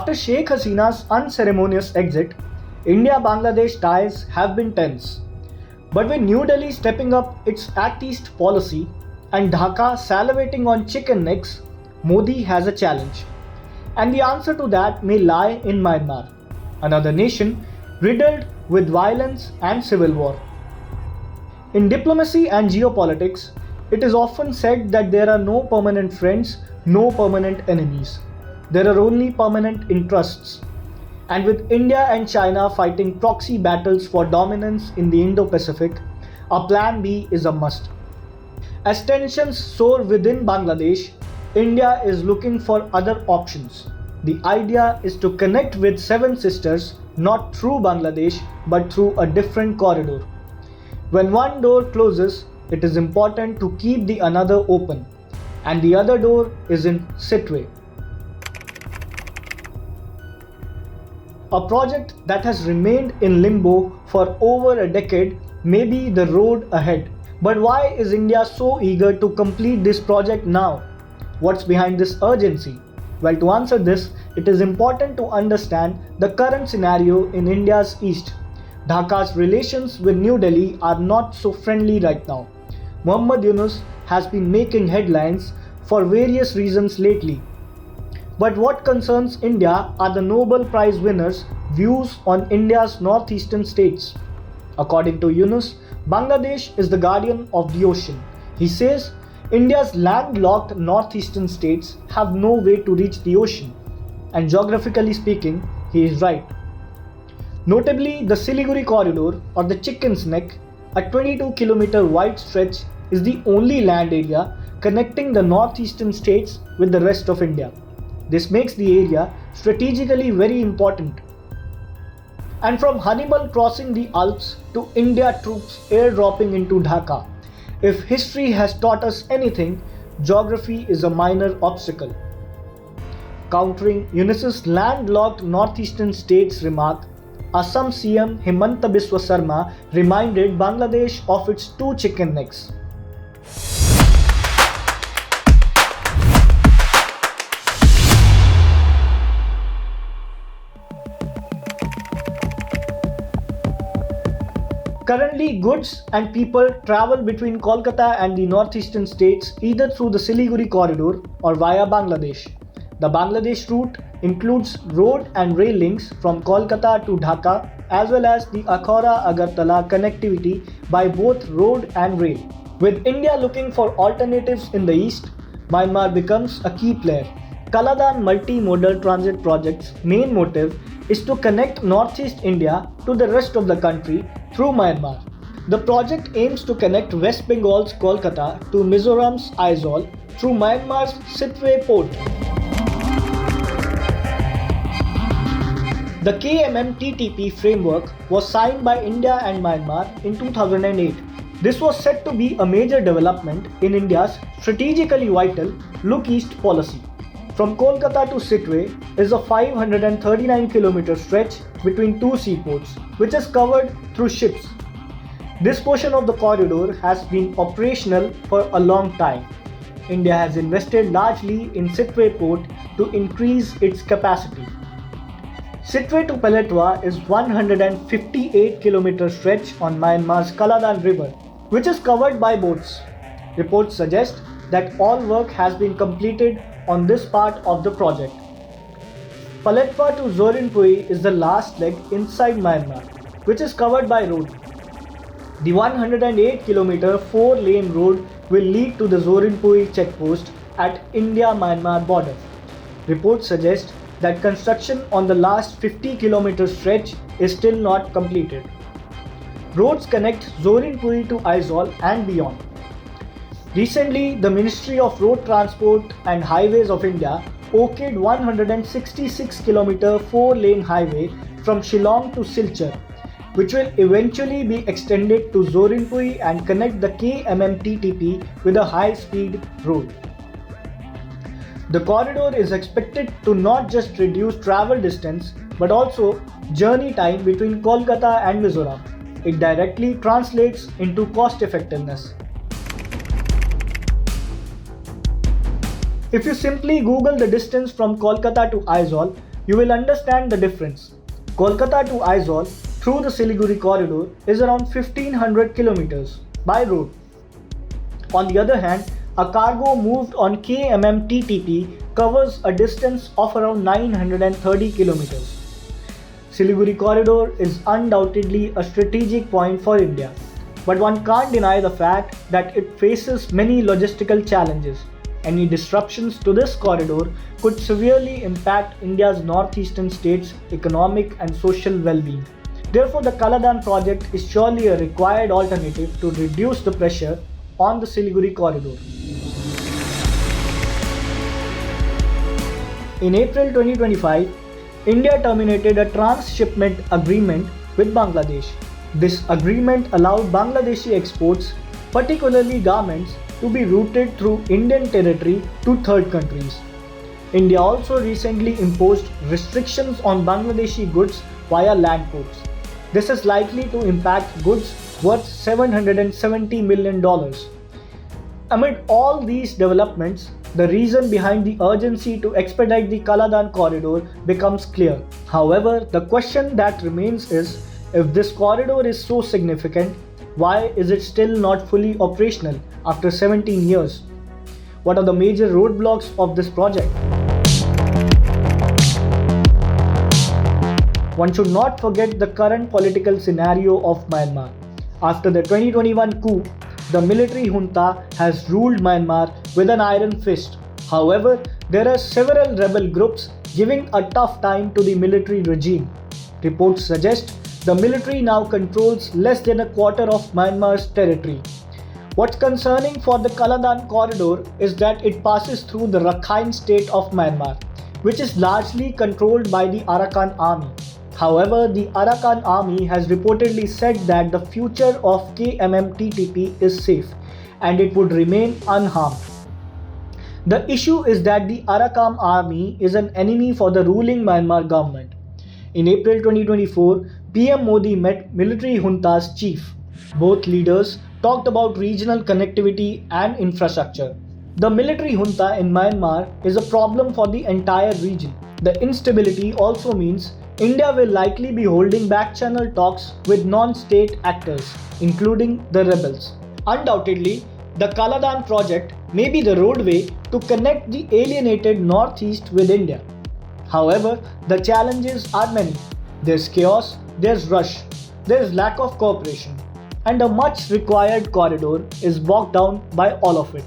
After Sheikh Hasina's unceremonious exit, India-Bangladesh ties have been tense. But with New Delhi stepping up its Act East policy and Dhaka salivating on chicken necks, Modi has a challenge. And the answer to that may lie in Myanmar, another nation riddled with violence and civil war. In diplomacy and geopolitics, it is often said that there are no permanent friends, no permanent enemies. There are only permanent interests. And with India and China fighting proxy battles for dominance in the Indo-Pacific, a plan B is a must. As tensions soar within Bangladesh, India is looking for other options. The idea is to connect with Seven Sisters not through Bangladesh but through a different corridor. When one door closes, it is important to keep the another open, and the other door is in Sittwe. A project that has remained in limbo for over a decade may be the road ahead. But why is India so eager to complete this project now? What's behind this urgency? Well, to answer this, it is important to understand the current scenario in India's east. Dhaka's relations with New Delhi are not so friendly right now. Muhammad Yunus has been making headlines for various reasons lately. But what concerns India are the Nobel Prize winners' views on India's northeastern states. According to Yunus, Bangladesh is the guardian of the ocean. He says India's landlocked northeastern states have no way to reach the ocean. And geographically speaking, he is right. Notably, the Siliguri corridor or the Chicken's Neck, a 22-kilometer wide stretch, is the only land area connecting the northeastern states with the rest of India. This makes the area strategically very important. And from Hannibal crossing the Alps to India troops airdropping into Dhaka, if history has taught us anything, geography is a minor obstacle. Countering Yunus's landlocked northeastern states remark, Assam CM Himanta Biswa Sarma reminded Bangladesh of its two chicken necks. Currently, goods and people travel between Kolkata and the northeastern states either through the Siliguri corridor or via Bangladesh. The Bangladesh route includes road and rail links from Kolkata to Dhaka as well as the Akhora-Agartala connectivity by both road and rail. With India looking for alternatives in the east, Myanmar becomes a key player. Kaladan Multi-Modal Transit Project's main motive is to connect northeast India to the rest of the country through Myanmar. The project aims to connect West Bengal's Kolkata to Mizoram's Aizawl through Myanmar's Sittwe port. The KMMTTP framework was signed by India and Myanmar in 2008. This was said to be a major development in India's strategically vital Look East policy. From Kolkata to Sittwe is a 539-kilometer stretch between two seaports, which is covered through ships. This portion of the corridor has been operational for a long time. India has invested largely in Sittwe port to increase its capacity. Sittwe to Paletwa is 158-kilometer stretch on Myanmar's Kaladan River, which is covered by boats. Reports suggest that all work has been completed on this part of the project. Paletwa to Zorinpui is the last leg inside Myanmar, which is covered by road. The 108-kilometer 4-lane road will lead to the Zorinpui checkpost at India-Myanmar border. Reports suggest that construction on the last 50-kilometer stretch is still not completed. Roads connect Zorinpui to Aizawl and beyond. Recently, the Ministry of Road Transport and Highways of India okayed 166-kilometer 4-lane highway from Shillong to Silchar, which will eventually be extended to Zorinpui and connect the KMMTTP with a high-speed road. The corridor is expected to not just reduce travel distance but also journey time between Kolkata and Mizoram. It directly translates into cost effectiveness. If you simply Google the distance from Kolkata to Aizawl, you will understand the difference. Kolkata to Aizawl through the Siliguri corridor is around 1500 kilometers by road. On the other hand, a cargo moved on KMM-TTP covers a distance of around 930 kilometers. Siliguri corridor is undoubtedly a strategic point for India, but one can't deny the fact that it faces many logistical challenges. Any disruptions to this corridor could severely impact India's northeastern states' economic and social well-being. Therefore, the Kaladan project is surely a required alternative to reduce the pressure on the Siliguri corridor. In April 2025, India terminated a transshipment agreement with Bangladesh. This agreement allowed Bangladeshi exports, particularly garments, to be routed through Indian territory to third countries. India also recently imposed restrictions on Bangladeshi goods via land ports. This is likely to impact goods worth $770 million. Amid all these developments, the reason behind the urgency to expedite the Kaladan corridor becomes clear. However, the question that remains is, if this corridor is so significant, why is it still not fully operational after 17 years? What are the major roadblocks of this project? One should not forget the current political scenario of Myanmar. After the 2021 coup, the military junta has ruled Myanmar with an iron fist. However, there are several rebel groups giving a tough time to the military regime. Reports suggest the military now controls less than a quarter of Myanmar's territory. What's concerning for the Kaladan corridor is that it passes through the Rakhine state of Myanmar, which is largely controlled by the Arakan army. However, the Arakan army has reportedly said that the future of KMM-TTP is safe and it would remain unharmed. The issue is that the Arakan army is an enemy for the ruling Myanmar government. In April 2024, PM Modi met military junta's chief. Both leaders talked about regional connectivity and infrastructure. The military junta in Myanmar is a problem for the entire region. The instability also means India will likely be holding back channel talks with non-state actors, including the rebels. Undoubtedly, the Kaladan project may be the roadway to connect the alienated northeast with India. However, the challenges are many. There's chaos, there's rush, there's lack of cooperation, and a much required corridor is bogged down by all of it.